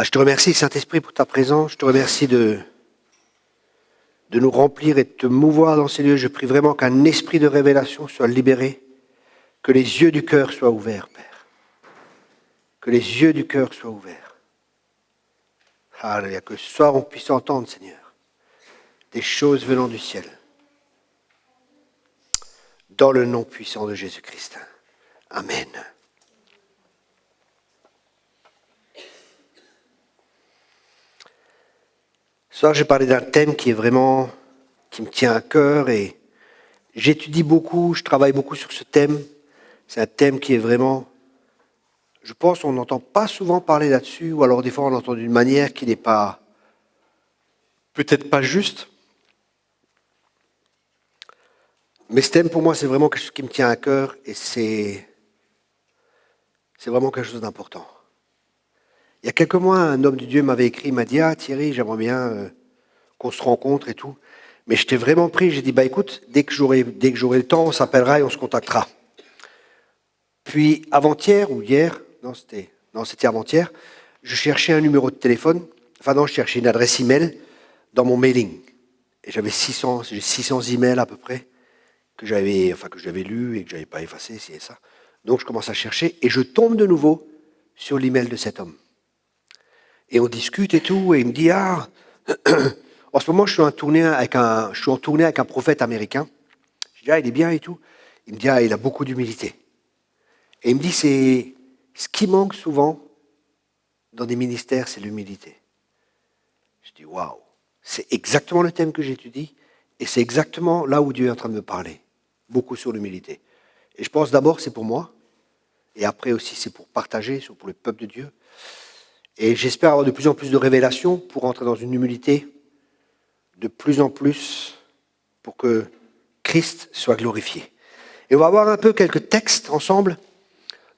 Je te remercie, Saint-Esprit, pour ta présence. Je te remercie de nous remplir et de te mouvoir dans ces lieux. Je prie vraiment qu'un esprit de révélation soit libéré, que les yeux du cœur soient ouverts, Père. Que les yeux du cœur soient ouverts. Alléluia, que ce soir on puisse entendre, Seigneur, des choses venant du ciel. Dans le nom puissant de Jésus-Christ. Amen. Ce soir, j'ai parlé d'un thème qui me tient à cœur et j'étudie beaucoup, je travaille beaucoup sur ce thème. C'est un thème qui est vraiment, je pense, on n'entend pas souvent parler là-dessus, ou alors des fois on l'entend d'une manière qui n'est pas, peut-être pas juste. Mais ce thème, pour moi, c'est vraiment quelque chose qui me tient à cœur et c'est vraiment quelque chose d'important. Il y a quelques mois, un homme de Dieu m'avait écrit, il m'a dit « Ah Thierry, j'aimerais bien qu'on se rencontre et tout. » Mais j'étais vraiment pris, j'ai dit « Écoute, dès que j'aurai le temps, on s'appellera et on se contactera. » Puis avant-hier ou hier, c'était avant-hier, je cherchais un numéro de téléphone, je cherchais une adresse email dans mon mailing. Et j'ai 600 emails à peu près que j'avais lus et que je n'avais pas effacé, ci et ça. Donc je commence à chercher et je tombe de nouveau sur l'email de cet homme. Et on discute et tout, et il me dit « Ah, en ce moment je suis en tournée avec un prophète américain. » Je dis « Ah, il est bien et tout. » Il me dit « Ah, il a beaucoup d'humilité. » Et il me dit « C'est ce qui manque souvent dans des ministères, c'est l'humilité. » Je dis « Waouh, c'est exactement le thème que j'étudie, et c'est exactement là où Dieu est en train de me parler. Beaucoup sur l'humilité. » Et je pense d'abord c'est pour moi, et après aussi c'est pour partager, pour le peuple de Dieu. Et j'espère avoir de plus en plus de révélations pour entrer dans une humilité de plus en plus pour que Christ soit glorifié. Et on va voir un peu quelques textes ensemble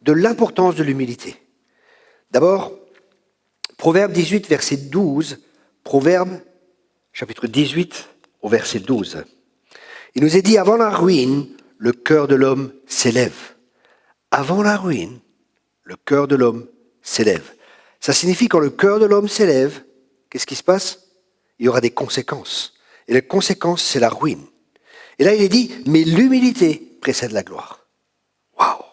de l'importance de l'humilité. D'abord, Proverbe 18, verset 12. Proverbe, chapitre 18, au verset 12. Il nous est dit, avant la ruine, le cœur de l'homme s'élève. Avant la ruine, le cœur de l'homme s'élève. Ça signifie quand le cœur de l'homme s'élève, qu'est-ce qui se passe? Il y aura des conséquences. Et les conséquences, c'est la ruine. Et là, il est dit, mais l'humilité précède la gloire. Waouh!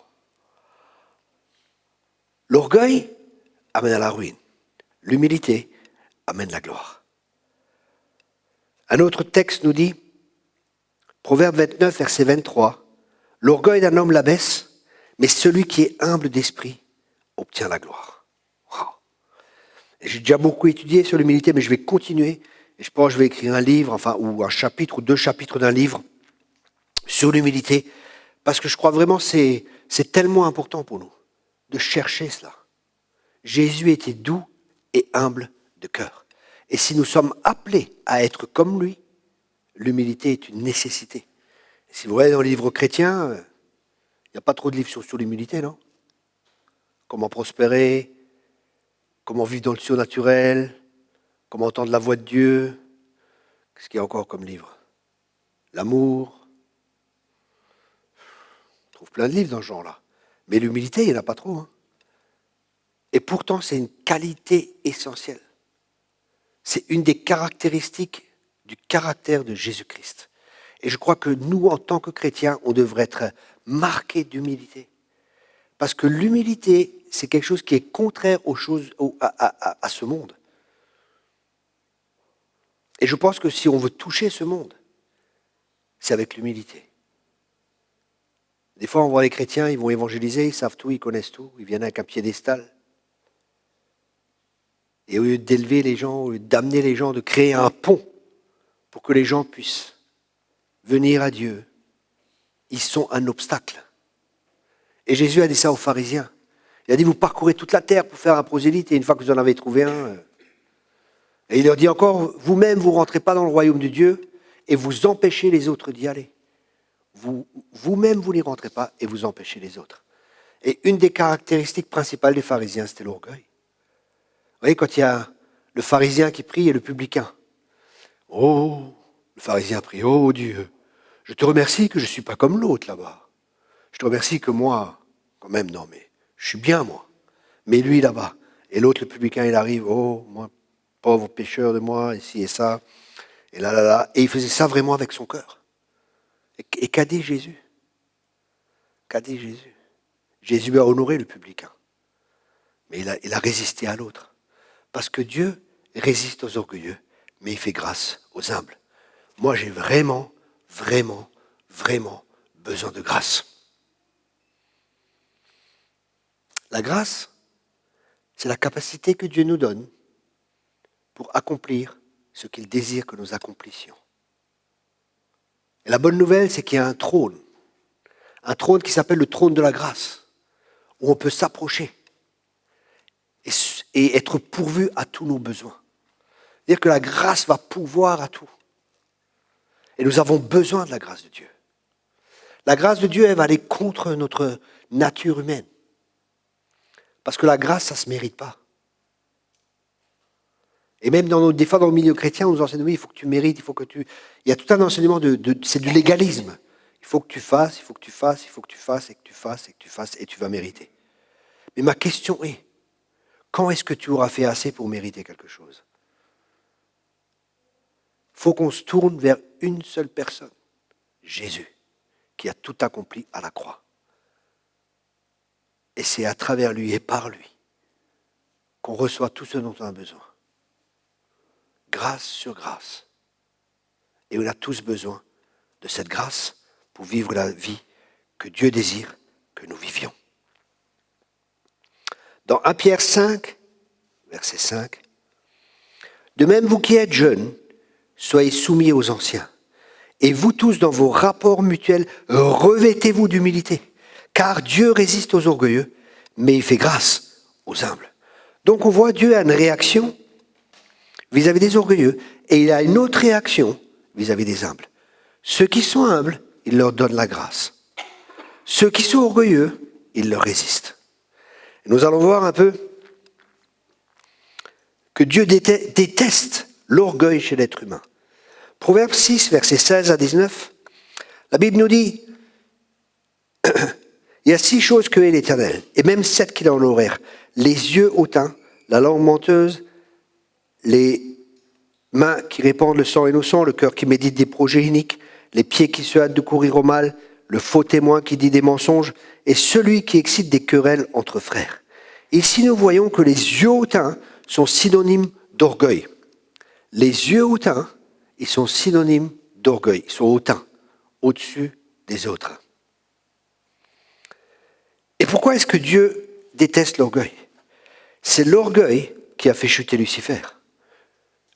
L'orgueil amène à la ruine. L'humilité amène la gloire. Un autre texte nous dit, Proverbe 29, verset 23, l'orgueil d'un homme l'abaisse, mais celui qui est humble d'esprit obtient la gloire. J'ai déjà beaucoup étudié sur l'humilité, mais je vais continuer. Et je pense que je vais écrire un livre, ou un chapitre, ou 2 chapitres d'un livre sur l'humilité, parce que je crois vraiment que c'est tellement important pour nous de chercher cela. Jésus était doux et humble de cœur. Et si nous sommes appelés à être comme lui, l'humilité est une nécessité. Et si vous voyez dans les livres chrétiens, il n'y a pas trop de livres sur l'humilité, non? Comment prospérer, comment vivre dans le surnaturel, comment entendre la voix de Dieu. Qu'est-ce qu'il y a encore comme livre? L'amour. On trouve plein de livres dans ce genre-là. Mais l'humilité, il n'y en a pas trop. Hein. Et pourtant, c'est une qualité essentielle. C'est une des caractéristiques du caractère de Jésus-Christ. Et je crois que nous, en tant que chrétiens, on devrait être marqués d'humilité. Parce que l'humilité, c'est quelque chose qui est contraire aux choses, à ce monde. Et je pense que si on veut toucher ce monde, c'est avec l'humilité. Des fois, on voit les chrétiens, ils vont évangéliser, ils savent tout, ils connaissent tout, ils viennent avec un piédestal. Et au lieu d'élever les gens, au lieu d'amener les gens, de créer un pont pour que les gens puissent venir à Dieu, ils sont un obstacle. Et Jésus a dit ça aux pharisiens. Il a dit, vous parcourez toute la terre pour faire un prosélyte, et une fois que vous en avez trouvé un, et il leur dit encore, vous-même, vous ne rentrez pas dans le royaume de Dieu, et vous empêchez les autres d'y aller. Vous-même, vous n'y rentrez pas, et vous empêchez les autres. Et une des caractéristiques principales des pharisiens, c'était l'orgueil. Vous voyez, quand il y a le pharisien qui prie et le publicain. Oh, le pharisien prie, oh Dieu, je te remercie que je ne suis pas comme l'autre là-bas. Je te remercie que moi, quand même, non, mais je suis bien moi. Mais lui là-bas, Et l'autre, le publicain, il arrive, oh, moi, pauvre pécheur de moi, ici et ça, et là, là, là. Et il faisait ça vraiment avec son cœur. Et qu'a dit Jésus? Qu'a dit Jésus? Jésus a honoré le publicain. Mais il a résisté à l'autre. Parce que Dieu résiste aux orgueilleux, mais il fait grâce aux humbles. Moi, j'ai vraiment, vraiment, vraiment besoin de grâce. La grâce, c'est la capacité que Dieu nous donne pour accomplir ce qu'il désire que nous accomplissions. Et la bonne nouvelle, c'est qu'il y a un trône qui s'appelle le trône de la grâce, où on peut s'approcher et être pourvu à tous nos besoins. C'est-à-dire que la grâce va pourvoir à tout. Et nous avons besoin de la grâce de Dieu. La grâce de Dieu, elle va aller contre notre nature humaine. Parce que la grâce, ça ne se mérite pas. Et même des fois dans le milieu chrétien, on nous enseigne, oui, il faut que tu mérites, il faut que tu... Il y a tout un enseignement, c'est du légalisme. Il faut que tu fasses, il faut que tu fasses, il faut que tu fasses, et que tu fasses, et que tu fasses, et tu vas mériter. Mais ma question est, quand est-ce que tu auras fait assez pour mériter quelque chose? Il faut qu'on se tourne vers une seule personne, Jésus, qui a tout accompli à la croix. Et c'est à travers lui et par lui qu'on reçoit tout ce dont on a besoin. Grâce sur grâce. Et on a tous besoin de cette grâce pour vivre la vie que Dieu désire que nous vivions. Dans 1 Pierre 5, verset 5, « De même, vous qui êtes jeunes, soyez soumis aux anciens. Et vous tous, dans vos rapports mutuels, revêtez-vous d'humilité. Car Dieu résiste aux orgueilleux, mais il fait grâce aux humbles. » Donc on voit Dieu a une réaction vis-à-vis des orgueilleux, et il a une autre réaction vis-à-vis des humbles. Ceux qui sont humbles, il leur donne la grâce. Ceux qui sont orgueilleux, il leur résiste. Et nous allons voir un peu que Dieu déteste l'orgueil chez l'être humain. Proverbe 6, versets 16 à 19, la Bible nous dit, il y a 6 choses que hait l'Éternel, et même 7 qu'il a en horreur. Les yeux hautains, la langue menteuse, les mains qui répandent le sang innocent, le cœur qui médite des projets iniques, les pieds qui se hâtent de courir au mal, le faux témoin qui dit des mensonges, et celui qui excite des querelles entre frères. Ici, nous voyons que les yeux hautains sont synonymes d'orgueil. Les yeux hautains, ils sont synonymes d'orgueil. Ils sont hautains, au-dessus des autres. Et pourquoi est-ce que Dieu déteste l'orgueil? C'est l'orgueil qui a fait chuter Lucifer.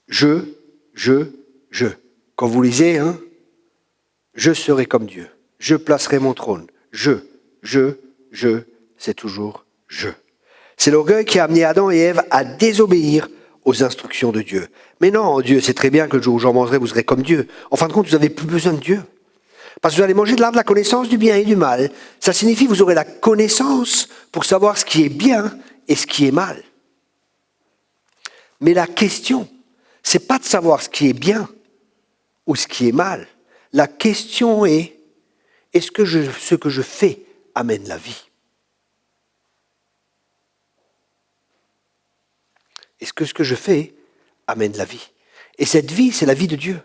Je. Quand vous lisez, je serai comme Dieu. Je placerai mon trône. Je, c'est toujours je. C'est l'orgueil qui a amené Adam et Ève à désobéir aux instructions de Dieu. Mais non, Dieu sait très bien que le jour où j'en mangerai, vous serez comme Dieu. En fin de compte, vous n'avez plus besoin de Dieu. Parce que vous allez manger de l'arbre de la connaissance du bien et du mal. Ça signifie que vous aurez la connaissance pour savoir ce qui est bien et ce qui est mal. Mais la question, c'est pas de savoir ce qui est bien ou ce qui est mal. La question est, est-ce que ce que je fais amène la vie? Est-ce que ce que je fais amène la vie? Et cette vie, c'est la vie de Dieu.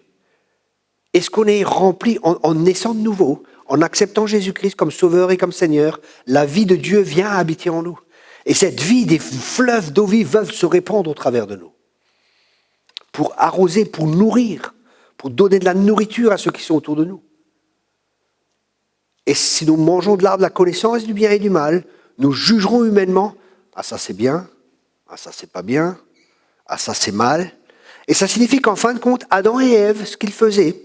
Est-ce qu'on est rempli, en naissant de nouveau, en acceptant Jésus-Christ comme Sauveur et comme Seigneur, la vie de Dieu vient habiter en nous. Et cette vie, des fleuves d'eau vive peuvent se répandre au travers de nous. Pour arroser, pour nourrir, pour donner de la nourriture à ceux qui sont autour de nous. Et si nous mangeons de l'arbre de la connaissance du bien et du mal, nous jugerons humainement, ah ça c'est bien, ah ça c'est pas bien, ah ça c'est mal. Et ça signifie qu'en fin de compte, Adam et Ève, ce qu'ils faisaient,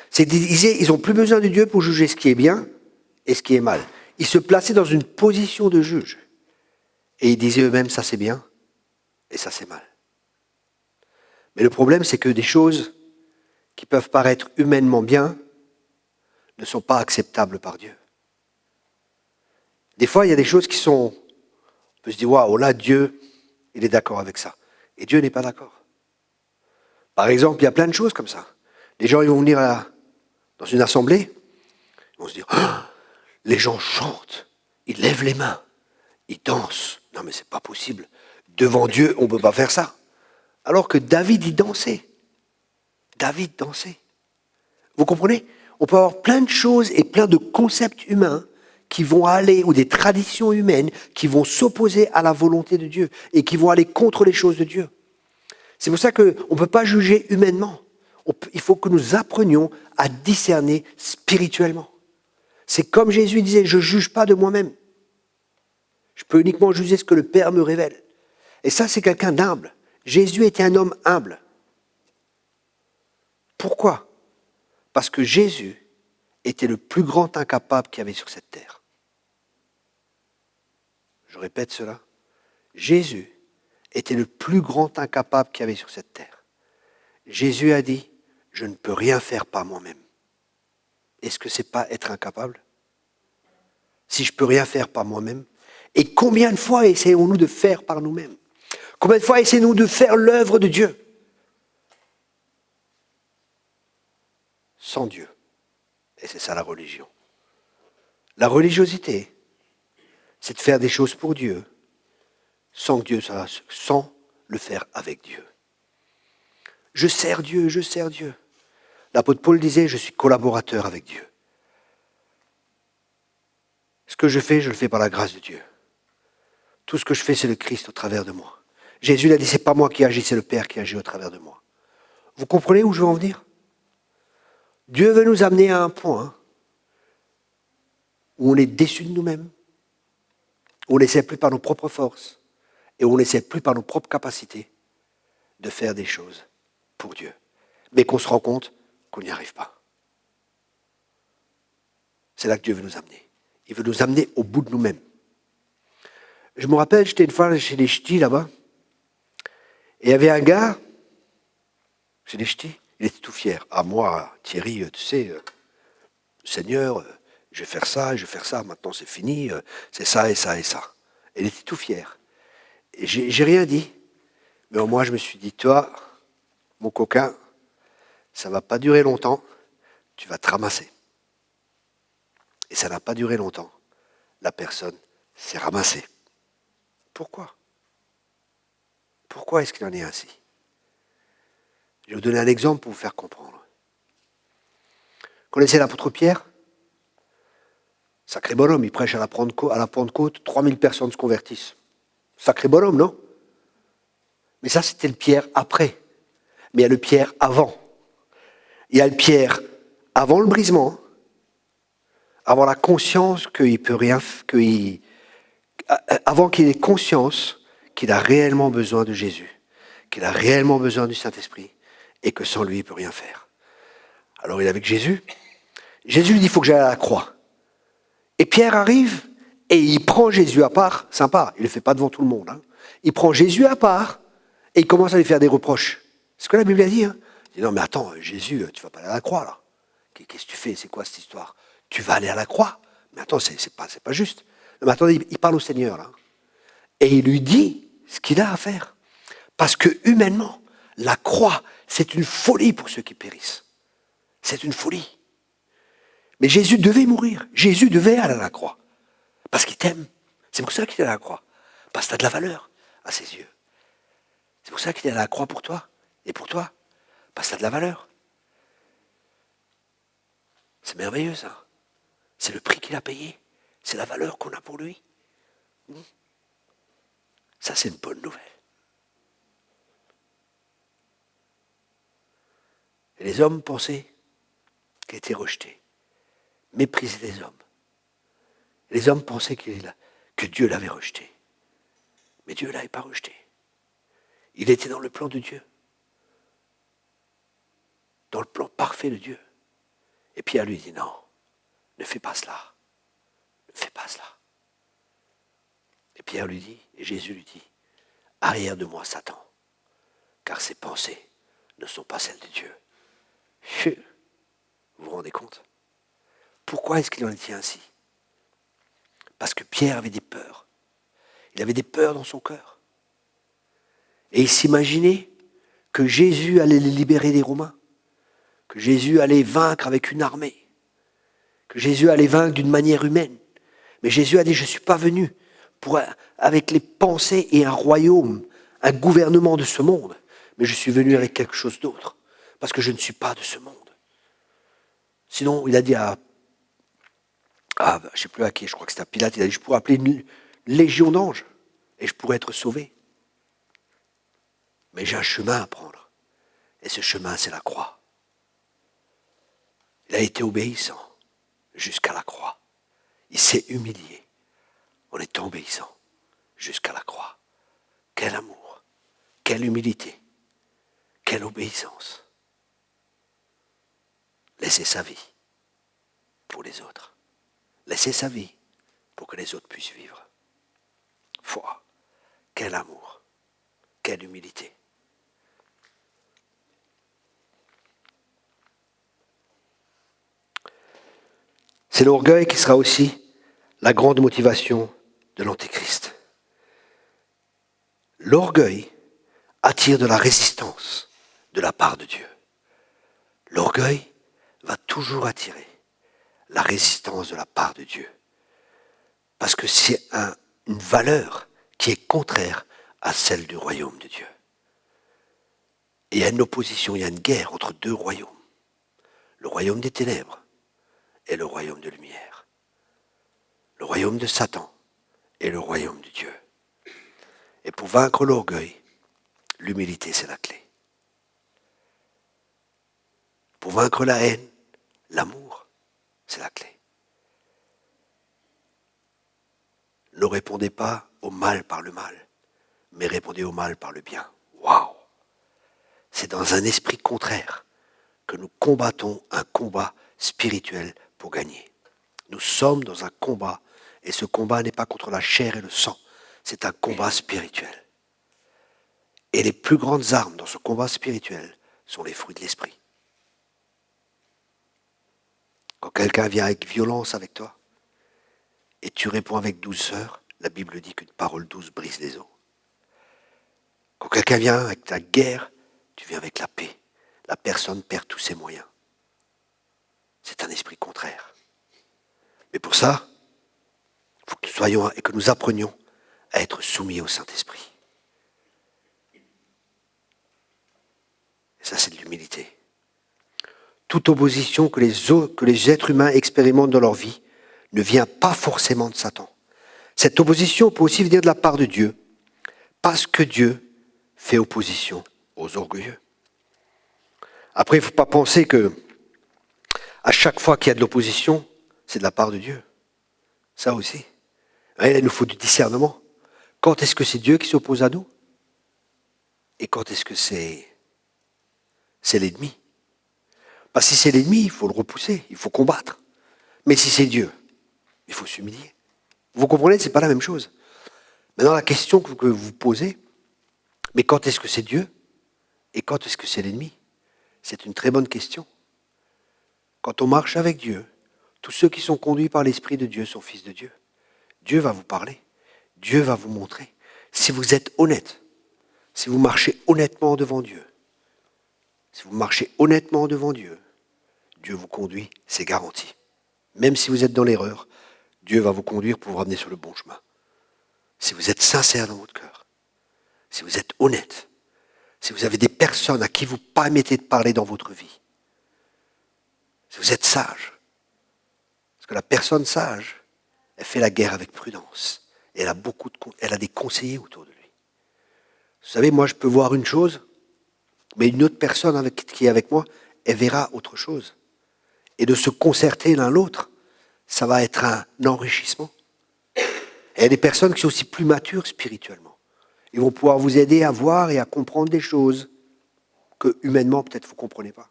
c'est qu'ils disaient, ils n'ont plus besoin de Dieu pour juger ce qui est bien et ce qui est mal. Ils se plaçaient dans une position de juge. Et ils disaient eux-mêmes, ça c'est bien et ça c'est mal. Mais le problème, c'est que des choses qui peuvent paraître humainement bien ne sont pas acceptables par Dieu. Des fois, il y a des choses qui sont... On peut se dire, waouh, là, Dieu, il est d'accord avec ça. Et Dieu n'est pas d'accord. Par exemple, il y a plein de choses comme ça. Les gens, ils vont venir dans une assemblée, ils vont se dire, oh, les gens chantent, ils lèvent les mains, ils dansent. Non mais c'est pas possible. Devant Dieu, on ne peut pas faire ça. Alors que David, il dansait. David dansait. Vous comprenez? On peut avoir plein de choses et plein de concepts humains qui vont aller, ou des traditions humaines qui vont s'opposer à la volonté de Dieu et qui vont aller contre les choses de Dieu. C'est pour ça qu'on ne peut pas juger humainement. Il faut que nous apprenions à discerner spirituellement. C'est comme Jésus disait, je ne juge pas de moi-même. Je peux uniquement juger ce que le Père me révèle. Et ça, c'est quelqu'un d'humble. Jésus était un homme humble. Pourquoi? Parce que Jésus était le plus grand incapable qu'il y avait sur cette terre. Je répète cela. Jésus était le plus grand incapable qu'il y avait sur cette terre. Jésus a dit, je ne peux rien faire par moi-même. Est-ce que ce n'est pas être incapable? Si je ne peux rien faire par moi-même, et combien de fois essayons-nous de faire par nous-mêmes? Combien de fois essayons-nous de faire l'œuvre de Dieu sans Dieu? Et c'est ça la religion. La religiosité, c'est de faire des choses pour Dieu sans que Dieu sans le faire avec Dieu. Je sers Dieu, je sers Dieu. L'apôtre Paul disait, je suis collaborateur avec Dieu. Ce que je le fais par la grâce de Dieu. Tout ce que je fais, c'est le Christ au travers de moi. Jésus l'a dit, c'est pas moi qui agis, c'est le Père qui agit au travers de moi. Vous comprenez où je veux en venir? Dieu veut nous amener à un point où on est déçu de nous-mêmes, où on n'essaie plus par nos propres forces et où on n'essaie plus par nos propres capacités de faire des choses pour Dieu. Mais qu'on se rend compte qu'on n'y arrive pas. C'est là que Dieu veut nous amener. Il veut nous amener au bout de nous-mêmes. Je me rappelle, j'étais une fois chez les ch'tis là-bas, et il y avait un gars, chez les ch'tis, il était tout fier. Ah moi, Thierry, tu sais, Seigneur, je vais faire ça, maintenant c'est fini, c'est ça et ça et ça. Et il était tout fier. Et j'ai rien dit, mais moi je me suis dit, toi, mon coquin, ça ne va pas durer longtemps, tu vas te ramasser. Et ça n'a pas duré longtemps. La personne s'est ramassée. Pourquoi? Pourquoi est-ce qu'il en est ainsi? Je vais vous donner un exemple pour vous faire comprendre. Vous connaissez l'apôtre Pierre? Sacré bonhomme, il prêche à la Pentecôte, 3000 personnes se convertissent. Sacré bonhomme, non? Mais ça, c'était le Pierre après. Mais il y a le Pierre avant. Il y a le Pierre avant le brisement, avant la conscience qu'il peut rien, avant qu'il ait conscience qu'il a réellement besoin de Jésus, qu'il a réellement besoin du Saint-Esprit, et que sans lui, il ne peut rien faire. Alors il est avec Jésus. Jésus lui dit, il faut que j'aille à la croix. Et Pierre arrive, et il prend Jésus à part, sympa, il ne le fait pas devant tout le monde. Hein. Il prend Jésus à part, et il commence à lui faire des reproches. C'est ce que la Bible a dit. Hein. Il dit, non mais attends, Jésus, tu ne vas pas aller à la croix là. Qu'est-ce que tu fais? C'est quoi cette histoire? Tu vas aller à la croix? Mais attends, c'est pas juste. Non, mais attendez, il parle au Seigneur là. Et il lui dit ce qu'il a à faire. Parce que humainement, la croix, c'est une folie pour ceux qui périssent. C'est une folie. Mais Jésus devait mourir. Jésus devait aller à la croix. Parce qu'il t'aime. C'est pour ça qu'il est à la croix. Parce que tu as de la valeur à ses yeux. C'est pour ça qu'il est à la croix pour toi et pour toi. Parce que tu as de la valeur. C'est merveilleux ça. C'est le prix qu'il a payé. C'est la valeur qu'on a pour lui. Ça, c'est une bonne nouvelle. Et les hommes pensaient qu'il était rejeté, méprisé des hommes. Et les hommes pensaient que Dieu l'avait rejeté. Mais Dieu ne l'avait pas rejeté. Il était dans le plan de Dieu. Dans le plan parfait de Dieu. Et Pierre lui dit non, ne fais pas cela. Ne fais pas cela. Et Pierre lui dit, et Jésus lui dit, arrière de moi Satan, car ces pensées ne sont pas celles de Dieu. Vous vous rendez compte? Pourquoi est-ce qu'il en était ainsi? Parce que Pierre avait des peurs. Il avait des peurs dans son cœur. Et il s'imaginait que Jésus allait les libérer des Romains, que Jésus allait vaincre avec une armée, que Jésus allait vaincre d'une manière humaine. Mais Jésus a dit, je ne suis pas venu avec les pensées et un royaume, un gouvernement de ce monde. Mais je suis venu avec quelque chose d'autre, parce que je ne suis pas de ce monde. Sinon, il a dit je ne sais plus à qui, je crois que c'était à Pilate, il a dit, je pourrais appeler une légion d'anges, et je pourrais être sauvé. Mais j'ai un chemin à prendre, et ce chemin, c'est la croix. Il a été obéissant jusqu'à la croix. Il s'est humilié en étant obéissant jusqu'à la croix. Quel amour, quelle humilité, quelle obéissance. Laisser sa vie pour les autres. Laisser sa vie pour que les autres puissent vivre. Foi, quel amour, quelle humilité. C'est l'orgueil qui sera aussi la grande motivation de l'Antéchrist. L'orgueil attire de la résistance de la part de Dieu. L'orgueil va toujours attirer la résistance de la part de Dieu. Parce que c'est une valeur qui est contraire à celle du royaume de Dieu. Et il y a une opposition, il y a une guerre entre deux royaumes. Le royaume des ténèbres et le royaume de lumière. Le royaume de Satan et le royaume de Dieu. Et pour vaincre l'orgueil, l'humilité, c'est la clé. Pour vaincre la haine, l'amour, c'est la clé. Ne répondez pas au mal par le mal, mais répondez au mal par le bien. Waouh! C'est dans un esprit contraire que nous combattons un combat spirituel pour gagner. Nous sommes dans un combat, et ce combat n'est pas contre la chair et le sang, c'est un combat spirituel. Et les plus grandes armes dans ce combat spirituel sont les fruits de l'esprit. Quand quelqu'un vient avec violence avec toi, et tu réponds avec douceur, la Bible dit qu'une parole douce brise les os. Quand quelqu'un vient avec la guerre, tu viens avec la paix. La personne perd tous ses moyens. C'est un esprit contraire. Mais pour ça, il faut que nous soyons et que nous apprenions à être soumis au Saint-Esprit. Et ça, c'est de l'humilité. Toute opposition que les êtres humains expérimentent dans leur vie ne vient pas forcément de Satan. Cette opposition peut aussi venir de la part de Dieu, parce que Dieu fait opposition aux orgueilleux. Après, il ne faut pas penser que à chaque fois qu'il y a de l'opposition, c'est de la part de Dieu. Ça aussi. Il nous faut du discernement. Quand est-ce que c'est Dieu qui s'oppose à nous? Et quand est-ce que c'est l'ennemi? Parce que si c'est l'ennemi, il faut le repousser, il faut combattre. Mais si c'est Dieu, il faut s'humilier. Vous comprenez, ce n'est pas la même chose. Maintenant, la question que vous posez, mais quand est-ce que c'est Dieu? Et quand est-ce que c'est l'ennemi? C'est une très bonne question. Quand on marche avec Dieu, tous ceux qui sont conduits par l'Esprit de Dieu sont fils de Dieu. Dieu va vous parler. Dieu va vous montrer. Si vous êtes honnête, si vous marchez honnêtement devant Dieu, si vous marchez honnêtement devant Dieu, Dieu vous conduit, c'est garanti. Même si vous êtes dans l'erreur, Dieu va vous conduire pour vous ramener sur le bon chemin. Si vous êtes sincère dans votre cœur, si vous êtes honnête, si vous avez des personnes à qui vous permettez de parler dans votre vie, si vous êtes sage, parce que la personne sage, elle fait la guerre avec prudence. Et elle a des conseillers autour de lui. Vous savez, moi je peux voir une chose, mais une autre personne qui est avec moi, elle verra autre chose. Et de se concerter l'un l'autre, ça va être un enrichissement. Et il y a des personnes qui sont aussi plus matures spirituellement. Ils vont pouvoir vous aider à voir et à comprendre des choses que humainement peut-être vous ne comprenez pas.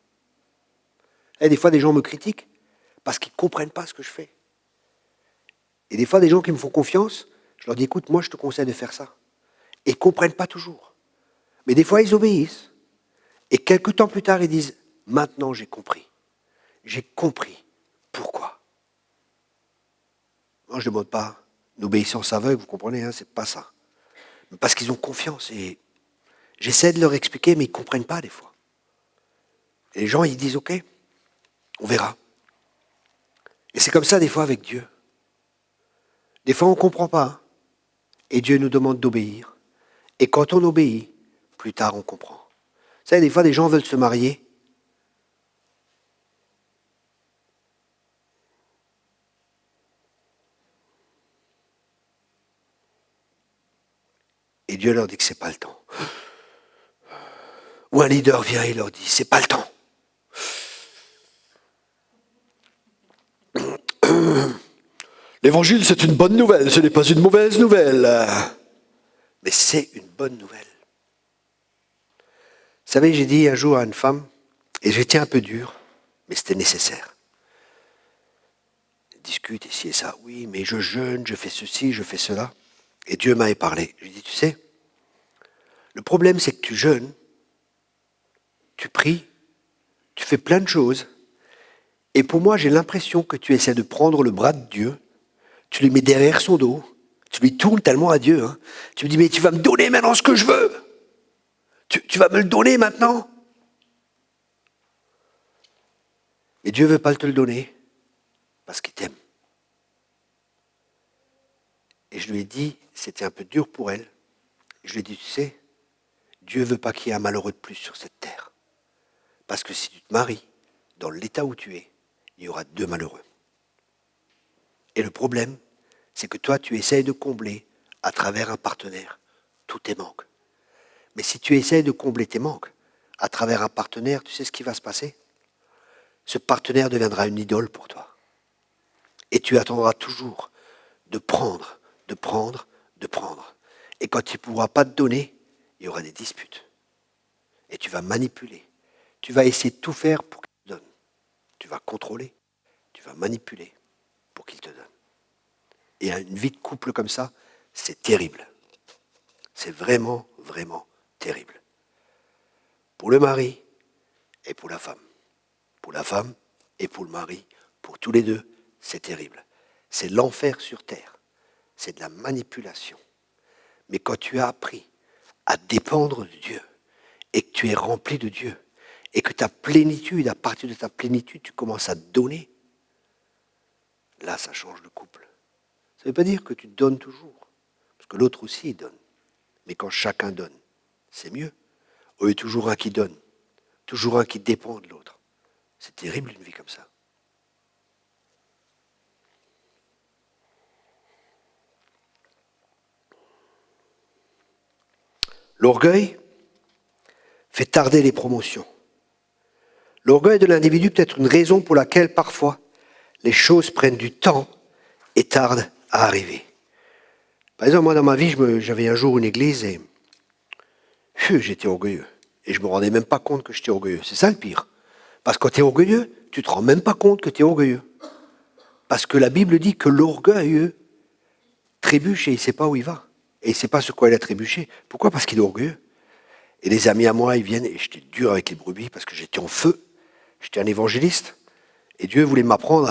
Et des fois des gens me critiquent parce qu'ils ne comprennent pas ce que je fais. Et des fois des gens qui me font confiance, je leur dis écoute, moi je te conseille de faire ça. Et ils ne comprennent pas toujours. Mais des fois ils obéissent. Et quelques temps plus tard ils disent maintenant j'ai compris. J'ai compris pourquoi. Moi je ne demande pas une obéissance aveugle, vous comprenez, hein, c'est pas ça. Mais parce qu'ils ont confiance et j'essaie de leur expliquer mais ils ne comprennent pas des fois. Et les gens ils disent ok, on verra. Et c'est comme ça des fois avec Dieu. Des fois on ne comprend pas. et Dieu nous demande d'obéir. Et quand on obéit, plus tard on comprend. Vous savez, des fois, des gens veulent se marier. Et Dieu leur dit que ce n'est pas le temps. Ou un leader vient et leur dit, c'est pas le temps. L'évangile, c'est une bonne nouvelle, ce n'est pas une mauvaise nouvelle. Mais c'est une bonne nouvelle. Vous savez, j'ai dit un jour à une femme, et j'étais un peu dur, mais c'était nécessaire. Elle discute ici et ça. Oui, mais je jeûne, je fais ceci, je fais cela. Et Dieu m'avait parlé. Je lui ai dit, tu sais, le problème, c'est que tu jeûnes, tu pries, tu fais plein de choses. Et pour moi, j'ai l'impression que tu essaies de prendre le bras de Dieu, tu le mets derrière son dos, tu lui tournes tellement à Dieu. Hein. Tu me dis, mais tu vas me donner maintenant ce que je veux. Tu vas me le donner maintenant. Et Dieu ne veut pas te le donner parce qu'il t'aime. Et je lui ai dit, c'était un peu dur pour elle. Je lui ai dit, tu sais, Dieu ne veut pas qu'il y ait un malheureux de plus sur cette terre. Parce que si tu te maries, dans l'état où tu es, il y aura 2 malheureux. Et le problème, c'est que toi, tu essayes de combler à travers un partenaire tous tes manques. Mais si tu essayes de combler tes manques à travers un partenaire, tu sais ce qui va se passer? Ce partenaire deviendra une idole pour toi. Et tu attendras toujours de prendre, de prendre, de prendre. Et quand il ne pourra pas te donner, il y aura des disputes. Et tu vas manipuler. Tu vas essayer de tout faire pour qu'il te donne. Tu vas contrôler, tu vas manipuler pour qu'il te donne. Et une vie de couple comme ça, c'est terrible. C'est vraiment, vraiment terrible. Pour le mari et pour la femme. Pour la femme et pour le mari, pour tous les deux, c'est terrible. C'est l'enfer sur terre. C'est de la manipulation. Mais quand tu as appris à dépendre de Dieu et que tu es rempli de Dieu et que ta plénitude, à partir de ta plénitude, tu commences à donner, là, ça change de couple. Ça ne veut pas dire que tu donnes toujours, parce que l'autre aussi, il donne. Mais quand chacun donne, c'est mieux. Au lieu de toujours un qui donne, toujours un qui dépend de l'autre. C'est terrible une vie comme ça. L'orgueil fait tarder les promotions. L'orgueil de l'individu peut être une raison pour laquelle parfois les choses prennent du temps et tardent à arriver. Par exemple, moi dans ma vie, j'avais un jour une église et j'étais orgueilleux. Et je ne me rendais même pas compte que j'étais orgueilleux. C'est ça le pire. Parce que quand tu es orgueilleux, tu ne te rends même pas compte que tu es orgueilleux. Parce que la Bible dit que l'orgueilleux trébuche et il ne sait pas où il va. Et il ne sait pas sur quoi il a trébuché. Pourquoi? Parce qu'il est orgueilleux. Et des amis à moi, ils viennent, et j'étais dur avec les brebis parce que j'étais en feu. J'étais un évangéliste. Et Dieu voulait m'apprendre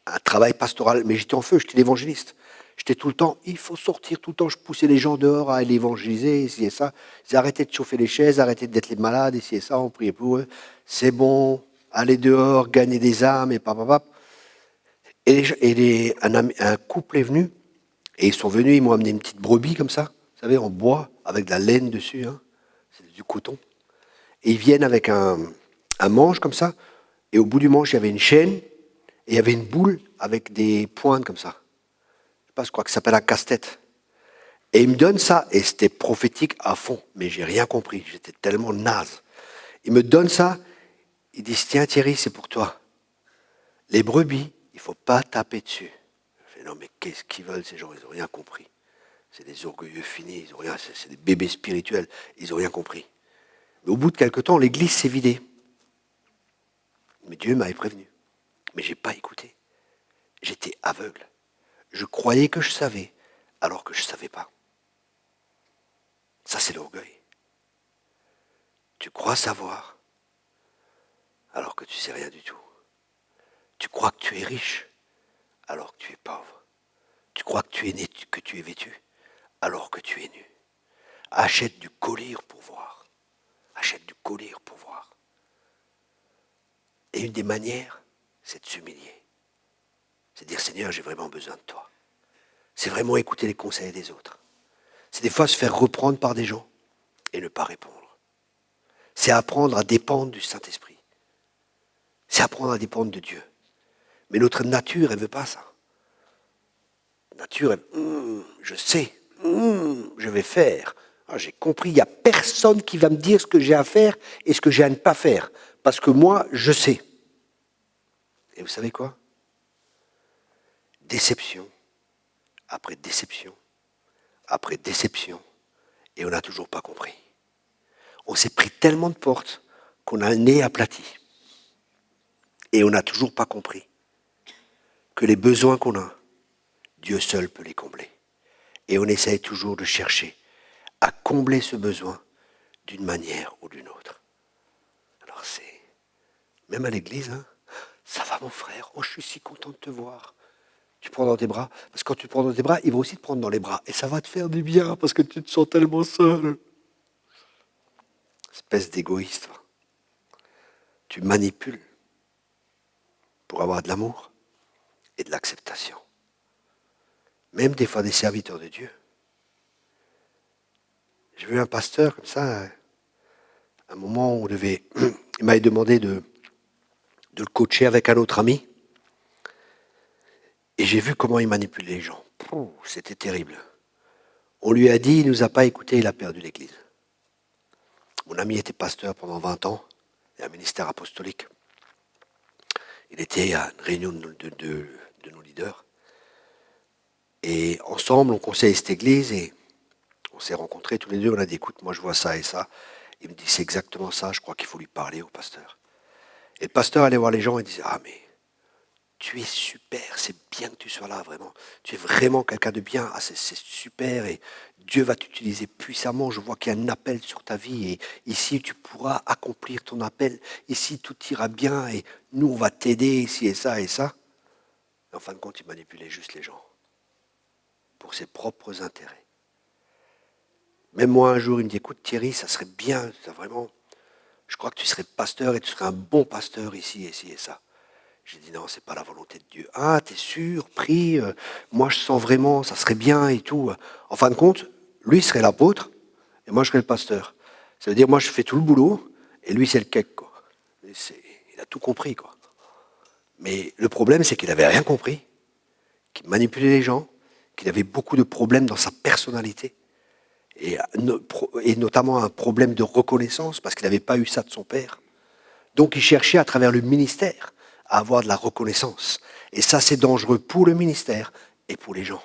un travail pastoral. Mais j'étais en feu, j'étais l'évangéliste. J'étais tout le temps, il faut sortir tout le temps. Je poussais les gens dehors à aller évangéliser, ici et ça. Ils arrêtaient de chauffer les chaises, arrêtaient d'être les malades, ici et ça. On priait pour eux. C'est bon, aller dehors, gagner des âmes, et papapap. Et un couple est venu, et ils sont venus, ils m'ont amené une petite brebis comme ça, vous savez, en bois, avec de la laine dessus, hein. C'est du coton. Et ils viennent avec un manche comme ça, et au bout du manche, il y avait une chaîne, et il y avait une boule avec des pointes comme ça. Je sais pas, je crois que ça s'appelle un casse-tête. Et ils me donnent ça, et c'était prophétique à fond, mais j'ai rien compris, j'étais tellement naze. Ils me donnent ça, ils disent, tiens Thierry, c'est pour toi. Les brebis, il ne faut pas taper dessus. Je fais, non mais qu'est-ce qu'ils veulent ces gens? Ils n'ont rien compris. C'est des orgueilleux finis, ils ont rien, c'est des bébés spirituels, ils n'ont rien compris. Mais au bout de quelque temps, l'église s'est vidée. Mais Dieu m'avait prévenu. Mais je n'ai pas écouté. J'étais aveugle. Je croyais que je savais, alors que je ne savais pas. Ça, c'est l'orgueil. Tu crois savoir, alors que tu ne sais rien du tout. Tu crois que tu es riche, alors que tu es pauvre. Tu crois que tu es né, que tu es vêtu, alors que tu es nu. Achète du collier pour voir. Achète du collier pour voir. Et une des manières, c'est de s'humilier. C'est de dire, Seigneur, j'ai vraiment besoin de toi. C'est vraiment écouter les conseils des autres. C'est des fois se faire reprendre par des gens et ne pas répondre. C'est apprendre à dépendre du Saint-Esprit. C'est apprendre à dépendre de Dieu. Mais notre nature, elle ne veut pas ça. La nature, elle, je sais, je vais faire. Ah, j'ai compris, il n'y a personne qui va me dire ce que j'ai à faire et ce que j'ai à ne pas faire. Parce que moi, je sais. Et vous savez quoi? Déception, après déception, après déception. Et on n'a toujours pas compris. On s'est pris tellement de portes qu'on a le nez aplati. Et on n'a toujours pas compris que les besoins qu'on a, Dieu seul peut les combler. Et on essaye toujours de chercher à combler ce besoin d'une manière ou d'une autre. Alors c'est, même à l'église, hein, ça va mon frère, oh je suis si content de te voir. Tu prends dans tes bras, parce que quand tu prends dans tes bras, il va aussi te prendre dans les bras. Et ça va te faire du bien, parce que tu te sens tellement seul. Espèce d'égoïste. Tu manipules pour avoir de l'amour et de l'acceptation. Même des fois des serviteurs de Dieu. J'ai vu un pasteur comme ça, à un moment où il m'avait demandé de le coacher avec un autre ami. Et j'ai vu comment il manipulait les gens. C'était terrible. On lui a dit, il ne nous a pas écoutés, il a perdu l'église. Mon ami était pasteur pendant 20 ans, et un ministère apostolique. Il était à une réunion de nos leaders. Et ensemble, on conseille cette église et on s'est rencontrés tous les deux. On a dit, écoute, moi je vois ça et ça. Il me dit, c'est exactement ça, je crois qu'il faut lui parler au pasteur. Et le pasteur allait voir les gens et disait, ah mais tu es super, c'est bien que tu sois là, vraiment. Tu es vraiment quelqu'un de bien, ah, c'est super et Dieu va t'utiliser puissamment. Je vois qu'il y a un appel sur ta vie et ici tu pourras accomplir ton appel. Ici tout ira bien et nous on va t'aider ici et ça et ça. Et en fin de compte, il manipulait juste les gens pour ses propres intérêts. Même moi un jour, il me dit, écoute Thierry, ça serait bien, ça vraiment, je crois que tu serais pasteur et tu serais un bon pasteur ici et ça. J'ai dit non, c'est pas la volonté de Dieu. Ah, t'es sûr, prie, moi je sens vraiment, ça serait bien et tout. En fin de compte, lui serait l'apôtre et moi je serais le pasteur. Ça veut dire moi je fais tout le boulot et lui c'est le cake, quoi. Il a tout compris, quoi. Mais le problème c'est qu'il n'avait rien compris, qu'il manipulait les gens, qu'il avait beaucoup de problèmes dans sa personnalité et notamment un problème de reconnaissance parce qu'il n'avait pas eu ça de son père. Donc il cherchait à travers le ministère à avoir de la reconnaissance. Et ça, c'est dangereux pour le ministère et pour les gens.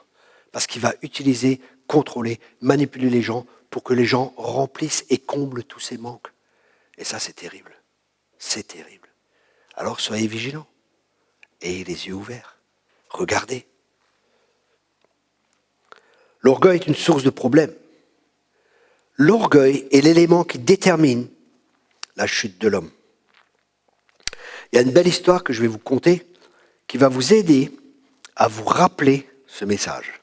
Parce qu'il va utiliser, contrôler, manipuler les gens pour que les gens remplissent et comblent tous ces manques. Et ça, c'est terrible. C'est terrible. Alors, soyez vigilants. Ayez les yeux ouverts. Regardez. L'orgueil est une source de problème. L'orgueil est l'élément qui détermine la chute de l'homme. Il y a une belle histoire que je vais vous conter qui va vous aider à vous rappeler ce message.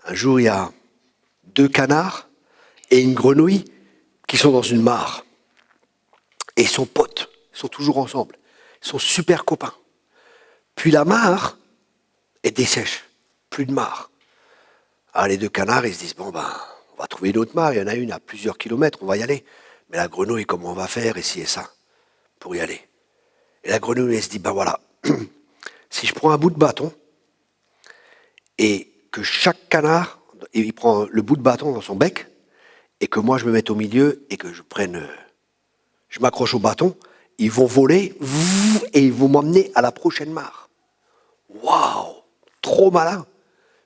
Un jour, il y a 2 canards et une grenouille qui sont dans une mare. Et ils sont potes, ils sont toujours ensemble. Ils sont super copains. Puis la mare est dessèche, plus de mare. Alors les 2 canards, ils se disent, bon ben, on va trouver une autre mare, il y en a une à plusieurs kilomètres, on va y aller. Mais la grenouille, comment on va faire ici et ça pour y aller? Et la grenouille, elle se dit, ben voilà, si je prends un bout de bâton et que chaque canard, il prend le bout de bâton dans son bec et que moi je me mette au milieu et que je m'accroche au bâton, ils vont voler et ils vont m'emmener à la prochaine mare. Waouh, trop malin.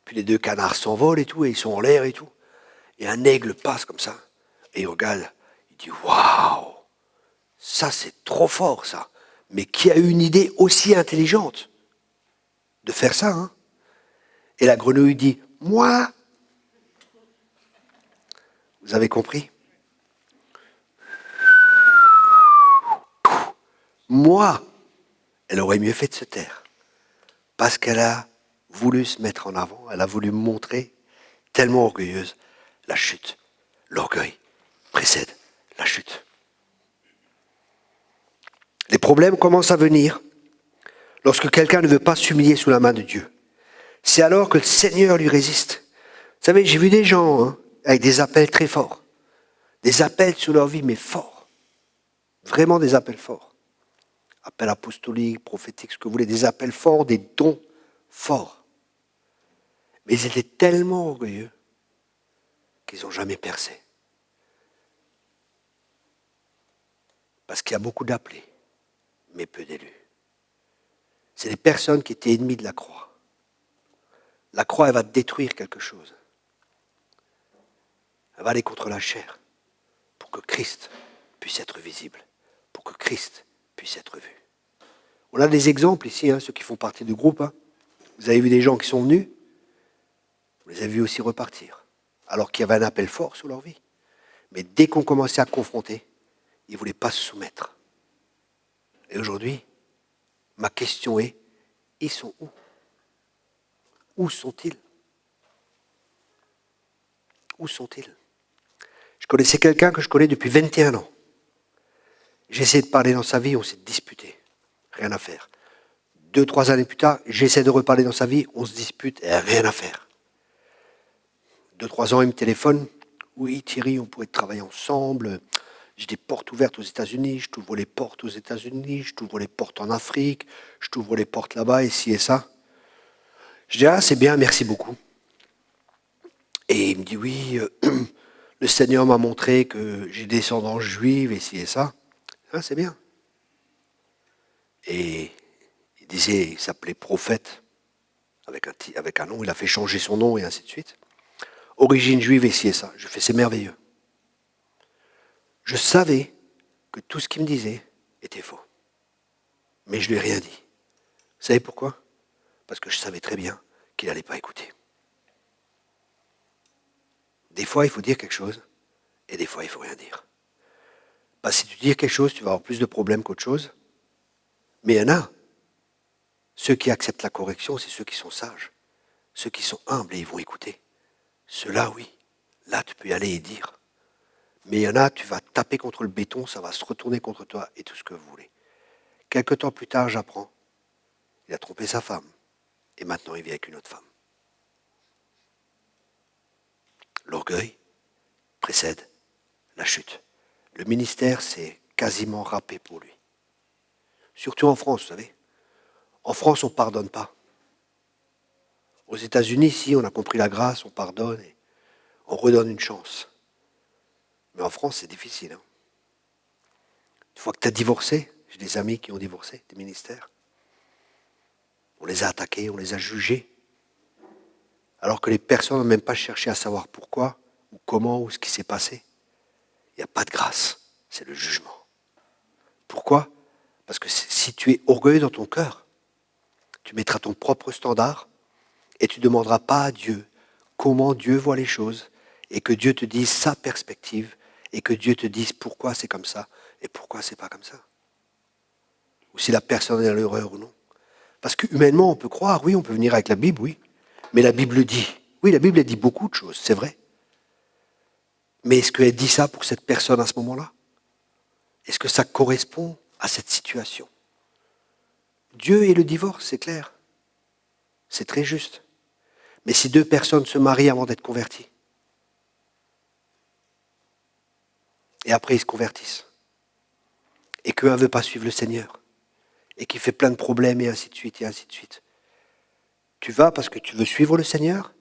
Puis les 2 canards s'envolent et tout et ils sont en l'air et tout. Et un aigle passe comme ça et il regarde, il dit waouh, ça c'est trop fort ça. Mais qui a eu une idée aussi intelligente de faire ça, hein? Et la grenouille dit, moi. Vous avez compris? Moi, elle aurait mieux fait de se taire. Parce qu'elle a voulu se mettre en avant, elle a voulu montrer, tellement orgueilleuse, la chute. L'orgueil précède la chute. Les problèmes commencent à venir lorsque quelqu'un ne veut pas s'humilier sous la main de Dieu. C'est alors que le Seigneur lui résiste. savez, j'ai vu des gens avec des appels très forts. Des appels sur leur vie, mais forts. Vraiment des appels forts. Appels apostoliques, prophétiques, ce que vous voulez. Des appels forts, des dons forts. Mais ils étaient tellement orgueilleux qu'ils n'ont jamais percé. Parce qu'il y a beaucoup d'appelés, mais peu d'élus. C'est des personnes qui étaient ennemies de la croix. La croix, elle va détruire quelque chose. Elle va aller contre la chair pour que Christ puisse être visible, pour que Christ puisse être vu. On a des exemples ici, ceux qui font partie du groupe. Vous avez vu des gens qui sont venus, vous les avez vus aussi repartir, alors qu'il y avait un appel fort sur leur vie. Mais dès qu'on commençait à confronter, ils ne voulaient pas se soumettre. Et aujourd'hui, ma question est, ils sont où? Où sont-ils? Où sont-ils? Je connaissais quelqu'un que je connais depuis 21 ans. J'ai essayé de parler dans sa vie, on s'est disputé. Rien à faire. 2-3 années plus tard, j'essaie de reparler dans sa vie, on se dispute, et rien à faire. 2-3 ans, il me téléphone. Oui, Thierry, on pourrait travailler ensemble. J'ai des portes ouvertes aux États-Unis, je t'ouvre les portes aux États-Unis, je t'ouvre les portes en Afrique, je t'ouvre les portes là-bas, ici et ça. Je dis, c'est bien, merci beaucoup. Et il me dit, oui, le Seigneur m'a montré que j'ai des descendants juifs, ici et ça. C'est bien. Et il disait, il s'appelait Prophète, avec un nom, il a fait changer son nom et ainsi de suite. Origine juive, ici et ça. Je fais, c'est merveilleux. Je savais que tout ce qu'il me disait était faux. Mais je ne lui ai rien dit. Vous savez pourquoi? Parce que je savais très bien qu'il n'allait pas écouter. Des fois, il faut dire quelque chose, et des fois, il ne faut rien dire. Parce que si tu dis quelque chose, tu vas avoir plus de problèmes qu'autre chose. Mais il y en a. Ceux qui acceptent la correction, c'est ceux qui sont sages. Ceux qui sont humbles et ils vont écouter. Ceux-là, oui. Là, tu peux y aller et dire. Mais il y en a, tu vas taper contre le béton, ça va se retourner contre toi et tout ce que vous voulez. Quelque temps plus tard, j'apprends. Il a trompé sa femme. Et maintenant, il vit avec une autre femme. L'orgueil précède la chute. Le ministère, c'est quasiment râpé pour lui. Surtout en France, vous savez. En France, on ne pardonne pas. Aux États-Unis, si on a compris la grâce, on pardonne et on redonne une chance. Mais en France, c'est difficile. Une fois que tu as divorcé, j'ai des amis qui ont divorcé, des ministères. On les a attaqués, on les a jugés. Alors que les personnes n'ont même pas cherché à savoir pourquoi, ou comment, ou ce qui s'est passé. Il n'y a pas de grâce, c'est le jugement. Pourquoi? Parce que si tu es orgueilleux dans ton cœur, tu mettras ton propre standard et tu ne demanderas pas à Dieu comment Dieu voit les choses et que Dieu te dise sa perspective et que Dieu te dise pourquoi c'est comme ça et pourquoi c'est pas comme ça. Ou si la personne est dans l'erreur ou non. Parce que humainement, on peut croire, oui, on peut venir avec la Bible, oui. Mais la Bible dit, oui, la Bible elle dit beaucoup de choses, c'est vrai. Mais est-ce qu'elle dit ça pour cette personne à ce moment-là? Est-ce que ça correspond à cette situation? Dieu et le divorce, c'est clair. C'est très juste. Mais si deux personnes se marient avant d'être converties, et après ils se convertissent, et qu'un ne veut pas suivre le Seigneur, et qui fait plein de problèmes, et ainsi de suite, et ainsi de suite. Tu vas parce que tu veux suivre le Seigneur,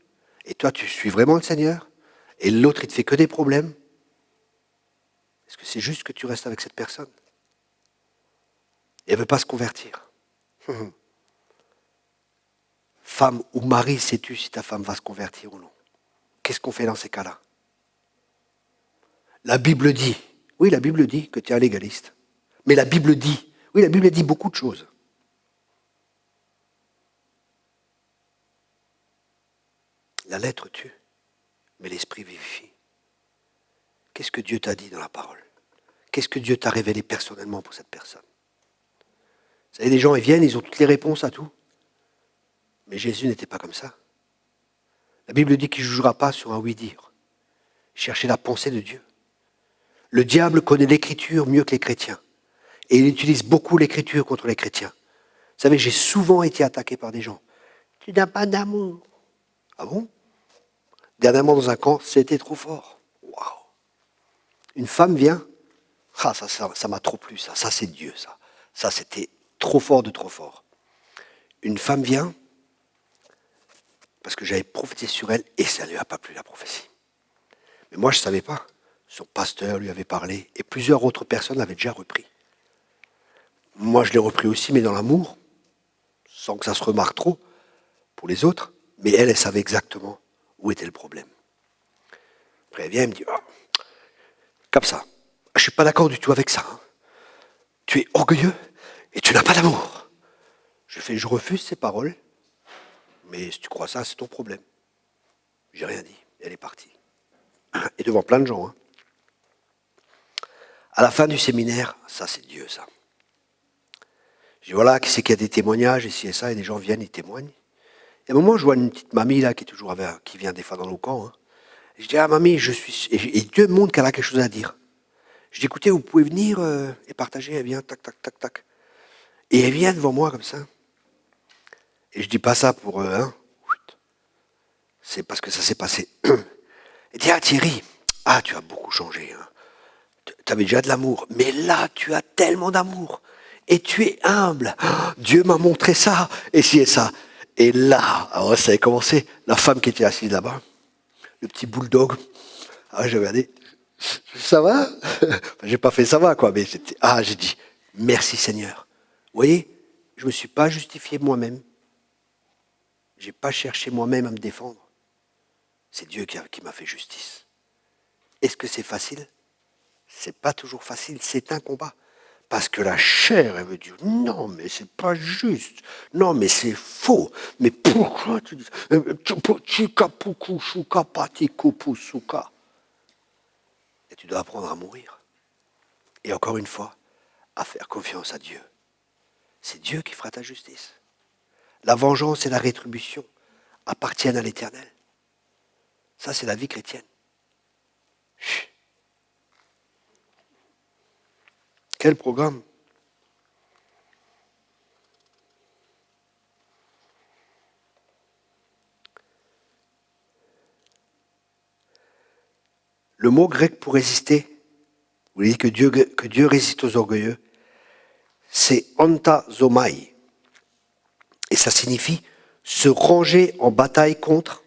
et toi tu suis vraiment le Seigneur, et l'autre il te fait que des problèmes. Est-ce que c'est juste que tu restes avec cette personne? Et elle ne veut pas se convertir. Femme ou mari, sais-tu si ta femme va se convertir ou non? Qu'est-ce qu'on fait dans ces cas-là? La Bible dit, oui, la Bible dit que tu es un légaliste. Mais la Bible dit, oui, la Bible dit beaucoup de choses. La lettre tue, mais l'esprit vivifie. Qu'est-ce que Dieu t'a dit dans la parole? Qu'est-ce que Dieu t'a révélé personnellement pour cette personne? Vous savez, les gens, ils viennent, ils ont toutes les réponses à tout. Mais Jésus n'était pas comme ça. La Bible dit qu'il ne jugera pas sur un oui-dire. Cherchez la pensée de Dieu. Le diable connaît l'écriture mieux que les chrétiens. Et il utilise beaucoup l'écriture contre les chrétiens. Vous savez, j'ai souvent été attaqué par des gens. Tu n'as pas d'amour. Ah bon? dernièrement dans un camp, c'était trop fort. Waouh! Une femme vient, ah, ça m'a trop plu, ça c'est Dieu, ça. Ça, c'était trop fort de trop fort. Une femme vient, parce que j'avais prophétisé sur elle, et ça ne lui a pas plu, la prophétie. Mais moi, je ne savais pas. Son pasteur lui avait parlé, et plusieurs autres personnes l'avaient déjà repris. Moi, je l'ai repris aussi, mais dans l'amour, sans que ça se remarque trop pour les autres, mais elle savait exactement où était le problème. Après, elle vient et me dit, oh, comme ça, je ne suis pas d'accord du tout avec ça. Hein. Tu es orgueilleux et tu n'as pas d'amour. Je refuse ces paroles, mais si tu crois ça, c'est ton problème. J'ai rien dit, elle est partie. Et devant plein de gens. Hein. À la fin du séminaire, ça c'est Dieu, ça. Je dis voilà, qui c'est qu'il y a des témoignages, ici et ça, et des gens viennent, ils témoignent. Et à un moment, je vois une petite mamie là qui est toujours qui vient des fois dans nos camps. Hein. Et je dis, ah mamie, je suis. Et Dieu me montre qu'elle a quelque chose à dire. Je dis, écoutez, vous pouvez venir et partager. Elle vient, tac, tac, tac, tac. Et elle vient devant moi comme ça. Et je dis pas ça pour hein. C'est parce que ça s'est passé. Elle dit, ah Thierry, ah tu as beaucoup changé. Hein. Tu avais déjà de l'amour. Mais là, tu as tellement d'amour. Et tu es humble. Oh, Dieu m'a montré ça. Et ci et ça. Et là, alors ça a commencé. La femme qui était assise là-bas, le petit bulldog. Ah, j'ai regardé. Ça va? J'ai pas fait ça va, quoi. Mais j'ai dit, merci Seigneur. Vous voyez, je ne me suis pas justifié moi-même. Je n'ai pas cherché moi-même à me défendre. C'est Dieu qui m'a fait justice. Est-ce que c'est facile? C'est pas toujours facile, c'est un combat. Parce que la chair, elle veut dire, non, mais c'est pas juste. Non, mais c'est faux. Mais pourquoi tu dis ça? Et tu dois apprendre à mourir. Et encore une fois, à faire confiance à Dieu. C'est Dieu qui fera ta justice. La vengeance et la rétribution appartiennent à l'Éternel. Ça, c'est la vie chrétienne. Quel programme? Le mot grec pour résister, vous dites que Dieu résiste aux orgueilleux, c'est antazomai. Et ça signifie se ranger en bataille contre,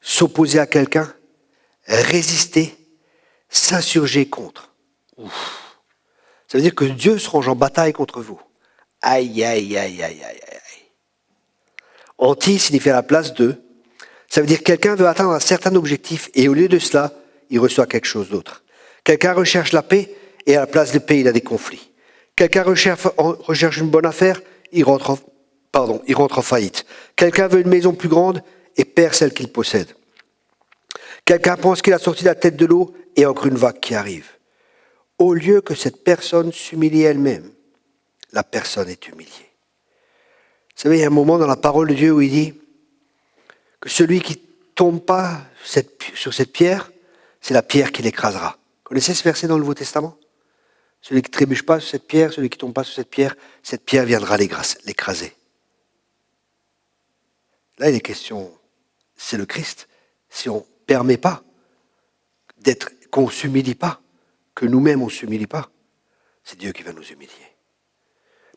s'opposer à quelqu'un, résister, s'insurger contre. Ouf. Ça veut dire que Dieu se range en bataille contre vous. Aïe, aïe, aïe, aïe, aïe, aïe. Anti signifie à la place de. Ça veut dire que quelqu'un veut atteindre un certain objectif et au lieu de cela, il reçoit quelque chose d'autre. Quelqu'un recherche la paix et à la place de paix, il a des conflits. Quelqu'un recherche une bonne affaire, il rentre en faillite. Quelqu'un veut une maison plus grande et perd celle qu'il possède. Quelqu'un pense qu'il a sorti la tête de l'eau et encore une vague qui arrive. Au lieu que cette personne s'humilie elle-même, la personne est humiliée. Vous savez, il y a un moment dans la parole de Dieu où il dit que celui qui ne tombe pas sur cette pierre, c'est la pierre qui l'écrasera. Vous connaissez ce verset dans le Nouveau Testament? Celui qui ne trébuche pas sur cette pierre, celui qui ne tombe pas sur cette pierre viendra l'écraser. Là, il est question, c'est le Christ. Si on ne permet pas qu'on ne s'humilie pas, que nous-mêmes on ne s'humilie pas, c'est Dieu qui va nous humilier.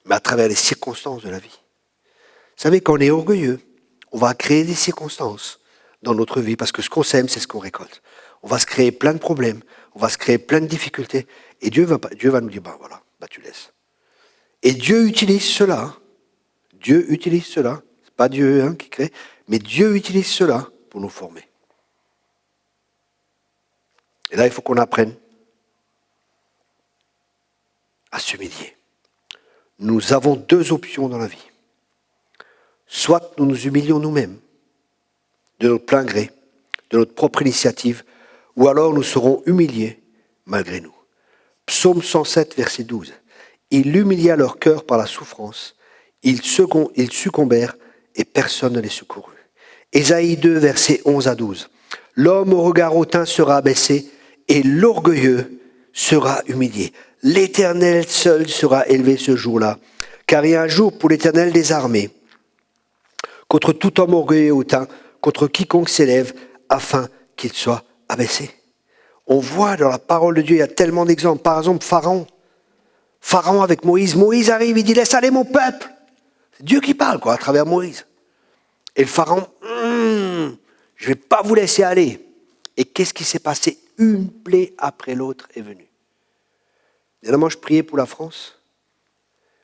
Mais à travers les circonstances de la vie. Vous savez, quand on est orgueilleux, on va créer des circonstances dans notre vie, parce que ce qu'on sème, c'est ce qu'on récolte. On va se créer plein de problèmes, on va se créer plein de difficultés, et Dieu va nous dire, voilà, tu laisses. Et Dieu utilise cela. Hein. Dieu utilise cela. C'est pas Dieu qui crée, mais Dieu utilise cela pour nous former. Et là, il faut qu'on apprenne à s'humilier. Nous avons deux options dans la vie. Soit nous nous humilions nous-mêmes, de notre plein gré, de notre propre initiative, ou alors nous serons humiliés malgré nous. Psaume 107, verset 12. Ils humilia leur cœur par la souffrance, ils succombèrent et personne ne les secourut. Ésaïe 2, versets 11 à 12. L'homme au regard hautain sera abaissé et l'orgueilleux sera humilié. L'Éternel seul sera élevé ce jour-là, car il y a un jour pour l'Éternel des armées, contre tout homme orgueilleux et hautain, contre quiconque s'élève afin qu'il soit abaissé. On voit dans la parole de Dieu, il y a tellement d'exemples. Par exemple, Pharaon. Pharaon avec Moïse. Moïse arrive, il dit, laisse aller mon peuple. C'est Dieu qui parle, à travers Moïse. Et le Pharaon, je ne vais pas vous laisser aller. Et qu'est-ce qui s'est passé? Une plaie après l'autre est venue. Dernièrement, je priais pour la France.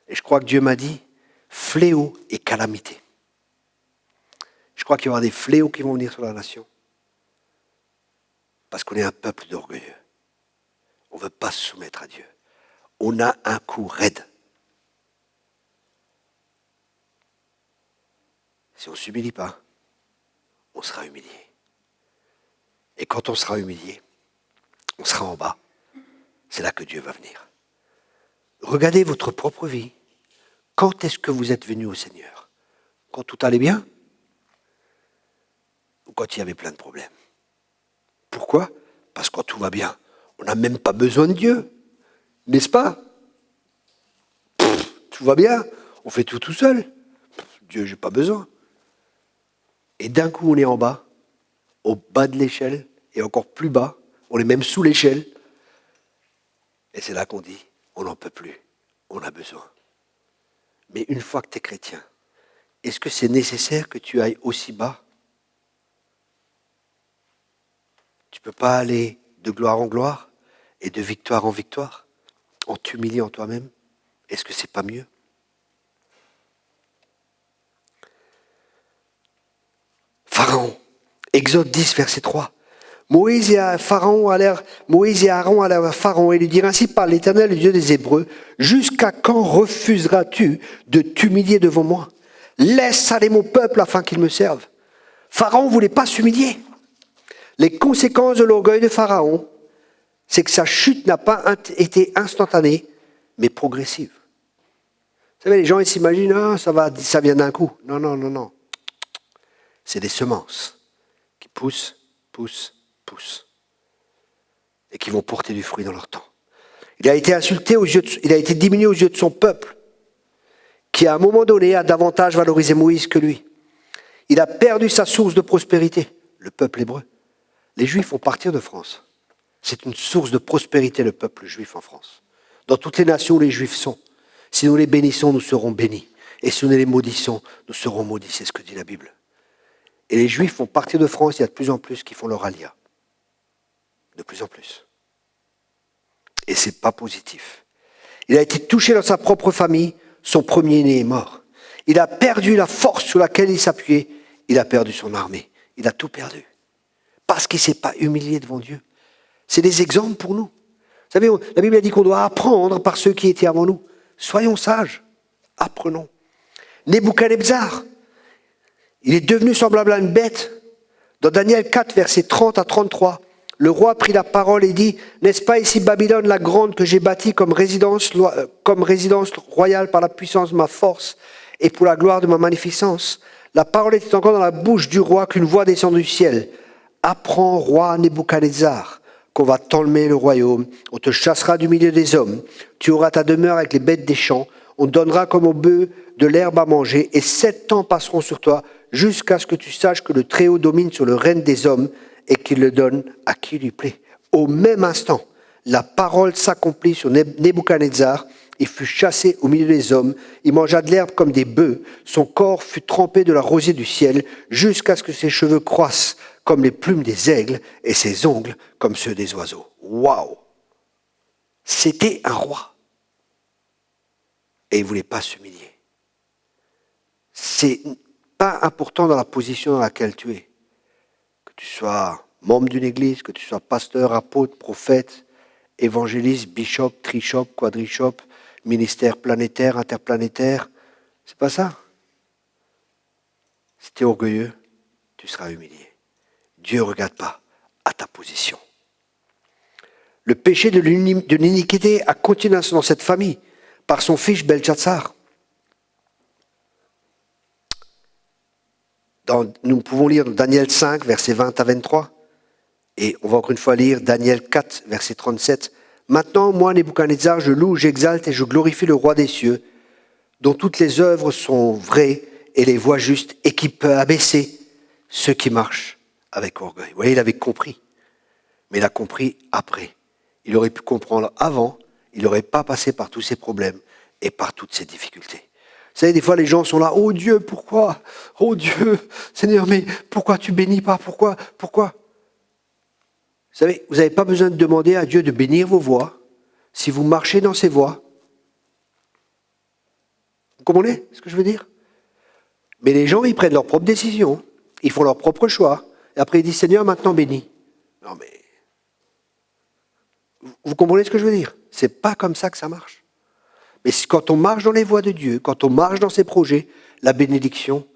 Et je crois que Dieu m'a dit, fléau et calamité. Je crois qu'il y aura des fléaux qui vont venir sur la nation. Parce qu'on est un peuple d'orgueilleux. On ne veut pas se soumettre à Dieu. On a un coup raide. Si on ne s'humilie pas, on sera humilié. Et quand on sera humilié, on sera en bas. C'est là que Dieu va venir. Regardez votre propre vie. Quand est-ce que vous êtes venu au Seigneur? Quand tout allait bien? Ou quand il y avait plein de problèmes? Pourquoi? Parce que quand tout va bien, on n'a même pas besoin de Dieu. N'est-ce pas? Tout va bien, on fait tout seul. Dieu, je n'ai pas besoin. Et d'un coup, on est en bas, au bas de l'échelle, et encore plus bas, on est même sous l'échelle. Et c'est là qu'on dit, on n'en peut plus, on a besoin. Mais une fois que tu es chrétien, est-ce que c'est nécessaire que tu ailles aussi bas? Tu ne peux pas aller de gloire en gloire et de victoire en victoire en t'humiliant toi-même? Est-ce que c'est pas mieux? Pharaon, Exode 10, verset 3. Moïse et Aaron allèrent à Pharaon et lui dirent, ainsi parle l'Éternel, le Dieu des Hébreux, jusqu'à quand refuseras-tu de t'humilier devant moi? Laisse aller mon peuple afin qu'il me serve. Pharaon ne voulait pas s'humilier. Les conséquences de l'orgueil de Pharaon, c'est que sa chute n'a pas été instantanée, mais progressive. Vous savez, les gens ils s'imaginent, ça vient d'un coup. Non. C'est des semences qui poussent, et qui vont porter du fruit dans leur temps. Il a été insulté il a été diminué aux yeux de son peuple, qui à un moment donné a davantage valorisé Moïse que lui. Il a perdu sa source de prospérité, le peuple hébreu. Les Juifs vont partir de France. C'est une source de prospérité, le peuple juif en France. Dans toutes les nations où les Juifs sont, si nous les bénissons, nous serons bénis. Et si nous les maudissons, nous serons maudits. C'est ce que dit la Bible. Et les Juifs vont partir de France, il y a de plus en plus qui font leur alia. De plus en plus. Et ce n'est pas positif. Il a été touché dans sa propre famille, son premier-né est mort. Il a perdu la force sur laquelle il s'appuyait, il a perdu son armée. Il a tout perdu. Parce qu'il ne s'est pas humilié devant Dieu. C'est des exemples pour nous. Vous savez, la Bible a dit qu'on doit apprendre par ceux qui étaient avant nous. Soyons sages, apprenons. Nebuchadnezzar, il est devenu semblable à une bête. Dans Daniel 4, versets 30 à 33, le roi prit la parole et dit, « N'est-ce pas ici Babylone la grande que j'ai bâtie comme résidence royale par la puissance de ma force et pour la gloire de ma magnificence ?» La parole était encore dans la bouche du roi qu'une voix descend du ciel. « Apprends, roi Nebuchadnezzar, qu'on va t'enlever le royaume, on te chassera du milieu des hommes, tu auras ta demeure avec les bêtes des champs, on te donnera comme au bœuf de l'herbe à manger, et 7 ans passeront sur toi, jusqu'à ce que tu saches que le Très-Haut domine sur le règne des hommes et qu'il le donne à qui lui plaît. » Au même instant, la parole s'accomplit sur Nebuchadnezzar. Il fut chassé au milieu des hommes. Il mangea de l'herbe comme des bœufs. Son corps fut trempé de la rosée du ciel jusqu'à ce que ses cheveux croissent comme les plumes des aigles et ses ongles comme ceux des oiseaux. Waouh! C'était un roi. Et il ne voulait pas s'humilier. C'est pas important dans la position dans laquelle tu es. Que tu sois membre d'une église, que tu sois pasteur, apôtre, prophète, évangéliste, bishop, trishop, quadrishop, ministère planétaire, interplanétaire. C'est pas ça. Si tu es orgueilleux, tu seras humilié. Dieu ne regarde pas à ta position. Le péché de l'iniquité a continué dans cette famille par son fils Belchatsar. Nous pouvons lire Daniel 5, versets 20 à 23. Et on va encore une fois lire Daniel 4, verset 37. « Maintenant, moi, Nebuchadnezzar, je loue, j'exalte et je glorifie le roi des cieux, dont toutes les œuvres sont vraies et les voies justes, et qui peut abaisser ceux qui marchent avec orgueil. Vous voyez, il avait compris, mais il a compris après. Il aurait pu comprendre avant, il n'aurait pas passé par tous ces problèmes et par toutes ces difficultés. Vous savez, des fois, les gens sont là, « Oh Dieu, pourquoi? Oh Dieu, Seigneur, mais pourquoi tu bénis pas? Pourquoi? Pourquoi ?» Vous savez, vous n'avez pas besoin de demander à Dieu de bénir vos voies si vous marchez dans ses voies. Vous comprenez ce que je veux dire? Mais les gens, ils prennent leurs propres décisions, ils font leurs propres choix, et après ils disent, « Seigneur, maintenant bénis. » Non mais, vous comprenez ce que je veux dire? C'est pas comme ça que ça marche. Mais quand on marche dans les voies de Dieu, quand on marche dans ses projets, la bénédiction,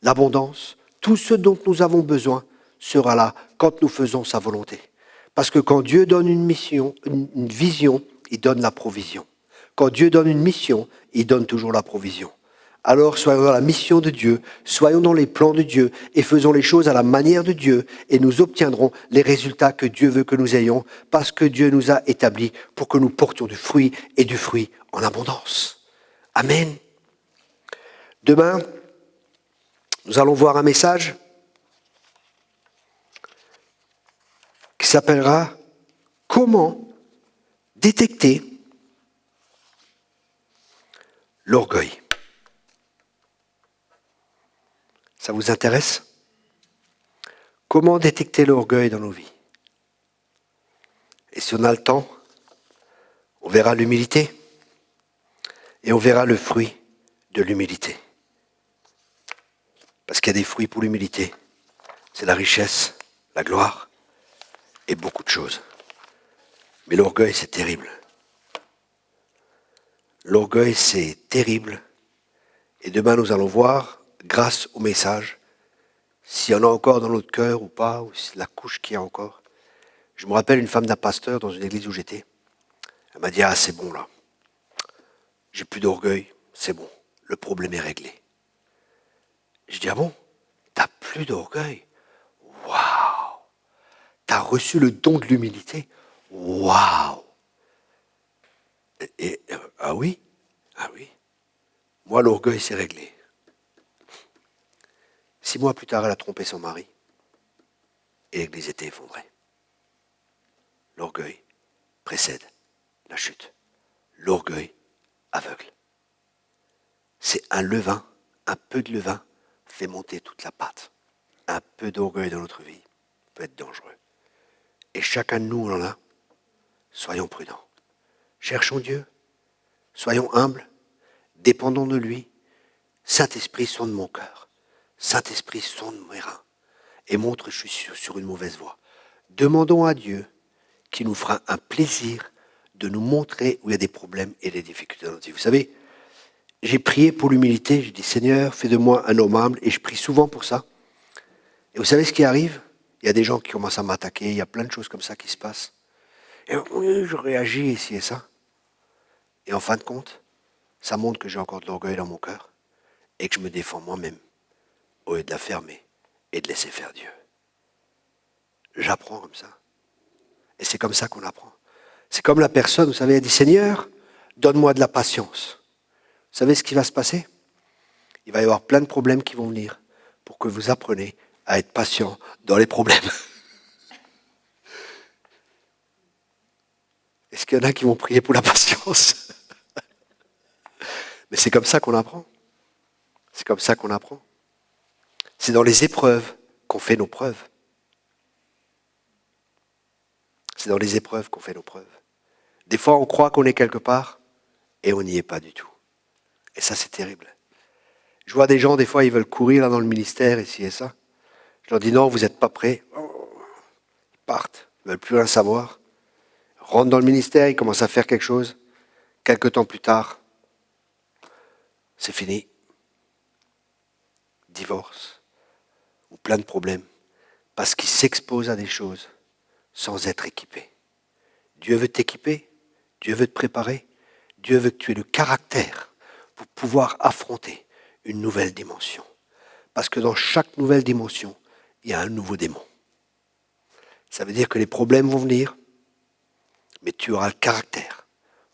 l'abondance, tout ce dont nous avons besoin sera là quand nous faisons sa volonté. Parce que quand Dieu donne une mission, une vision, il donne la provision. Quand Dieu donne une mission, il donne toujours la provision. Alors soyons dans la mission de Dieu, soyons dans les plans de Dieu et faisons les choses à la manière de Dieu et nous obtiendrons les résultats que Dieu veut que nous ayons parce que Dieu nous a établis pour que nous portions du fruit et du fruit en abondance. Amen. Demain, nous allons voir un message qui s'appellera « Comment détecter l'orgueil ?» Ça vous intéresse? Comment détecter l'orgueil dans nos vies? Et si on a le temps, on verra l'humilité et on verra le fruit de l'humilité. Parce qu'il y a des fruits pour l'humilité. C'est la richesse, la gloire et beaucoup de choses. Mais l'orgueil, c'est terrible. L'orgueil, c'est terrible. Et demain, nous allons voir, grâce au message, s'il y en a encore dans notre cœur ou pas, ou la couche qu'il y a encore. Je me rappelle une femme d'un pasteur dans une église où j'étais. Elle m'a dit, « Ah, c'est bon là. J'ai plus d'orgueil, c'est bon. Le problème est réglé. » Je dis, « Ah bon? T'as plus d'orgueil? Waouh! T'as reçu le don de l'humilité? Waouh! » Ah oui? Ah oui. Moi, l'orgueil, c'est réglé. 6 mois plus tard, elle a trompé son mari. Et l'église était effondrée. L'orgueil précède la chute. L'orgueil aveugle. C'est un levain, un peu de levain fait monter toute la pâte. Un peu d'orgueil dans notre vie peut être dangereux. Et chacun de nous en a. Soyons prudents. Cherchons Dieu. Soyons humbles. Dépendons de lui. Saint-Esprit, sonde mon cœur. Saint-Esprit, sonde mes reins. Et montre que je suis sur une mauvaise voie. Demandons à Dieu qui nous fera un plaisir de nous montrer où il y a des problèmes et des difficultés dans notre vie. Vous savez, j'ai prié pour l'humilité. J'ai dit, Seigneur, fais de moi un homme humble. Et je prie souvent pour ça. Et vous savez ce qui arrive? Il y a des gens qui commencent à m'attaquer. Il y a plein de choses comme ça qui se passent. Et je réagis ici et ça. Et en fin de compte, ça montre que j'ai encore de l'orgueil dans mon cœur et que je me défends moi-même au lieu de la fermer et de laisser faire Dieu. J'apprends comme ça. Et c'est comme ça qu'on apprend. C'est comme la personne, vous savez, elle dit, Seigneur, donne-moi de la patience. Vous savez ce qui va se passer? Il va y avoir plein de problèmes qui vont venir pour que vous appreniez à être patient dans les problèmes. Est-ce qu'il y en a qui vont prier pour la patience? Mais c'est comme ça qu'on apprend. C'est comme ça qu'on apprend. C'est dans les épreuves qu'on fait nos preuves. C'est dans les épreuves qu'on fait nos preuves. Des fois, on croit qu'on est quelque part et on n'y est pas du tout. Et ça, c'est terrible. Je vois des gens, des fois, ils veulent courir là, dans le ministère, ici et ça. Je leur dis, non, vous n'êtes pas prêts. Ils partent, ils ne veulent plus rien savoir. Ils rentrent dans le ministère, ils commencent à faire quelque chose. Quelque temps plus tard, c'est fini. Divorce ou plein de problèmes. Parce qu'ils s'exposent à des choses sans être équipés. Dieu veut t'équiper, Dieu veut te préparer, Dieu veut que tu aies le caractère pour pouvoir affronter une nouvelle dimension. Parce que dans chaque nouvelle dimension, il y a un nouveau démon. Ça veut dire que les problèmes vont venir, mais tu auras le caractère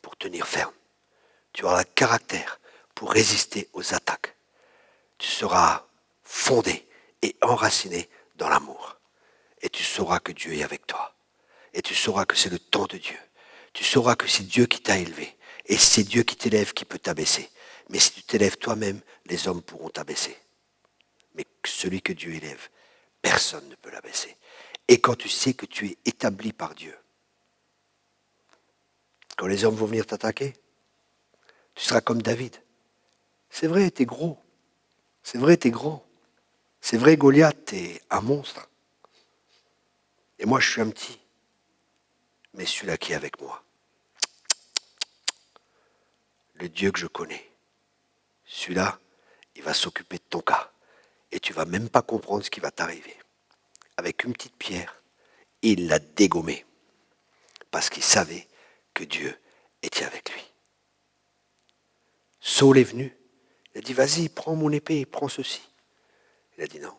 pour tenir ferme. Tu auras le caractère pour résister aux attaques. Tu seras fondé et enraciné dans l'amour. sauras que Dieu est avec toi. Et tu sauras que c'est le temps de Dieu. Tu sauras que c'est Dieu qui t'a élevé. Et c'est Dieu qui t'élève qui peut t'abaisser. Mais si tu t'élèves toi-même, les hommes pourront t'abaisser. Mais celui que Dieu élève, personne ne peut l'abaisser. Et quand tu sais que tu es établi par Dieu, quand les hommes vont venir t'attaquer, tu seras comme David. C'est vrai, t'es gros. C'est vrai, t'es grand. C'est vrai, Goliath, t'es un monstre. Et moi, je suis un petit. Mais celui-là qui est avec moi, le Dieu que je connais, celui-là, il va s'occuper de ton cas. Et tu ne vas même pas comprendre ce qui va t'arriver. Avec une petite pierre, il l'a dégommé. Parce qu'il savait que Dieu était avec lui. Saul est venu. Il a dit, vas-y, prends mon épée, prends ceci. Il a dit, non,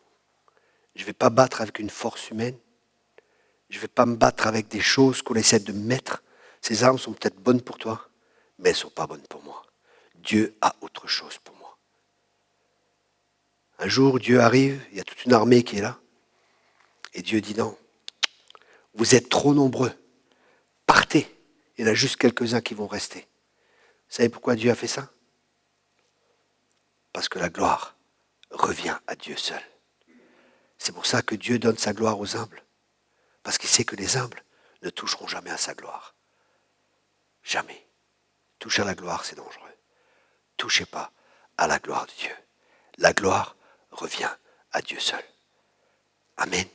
je ne vais pas battre avec une force humaine. Je ne vais pas me battre avec des choses qu'on essaie de me mettre. Ces armes sont peut-être bonnes pour toi, mais elles ne sont pas bonnes pour moi. Dieu a autre chose pour moi. Un jour, Dieu arrive, il y a toute une armée qui est là. Et Dieu dit non, vous êtes trop nombreux. Partez. Il y en a juste quelques-uns qui vont rester. Vous savez pourquoi Dieu a fait ça? Parce que la gloire revient à Dieu seul. C'est pour ça que Dieu donne sa gloire aux humbles. Parce qu'il sait que les humbles ne toucheront jamais à sa gloire. Jamais. Toucher à la gloire, c'est dangereux. Touchez pas à la gloire de Dieu. La gloire revient à Dieu seul. Amen.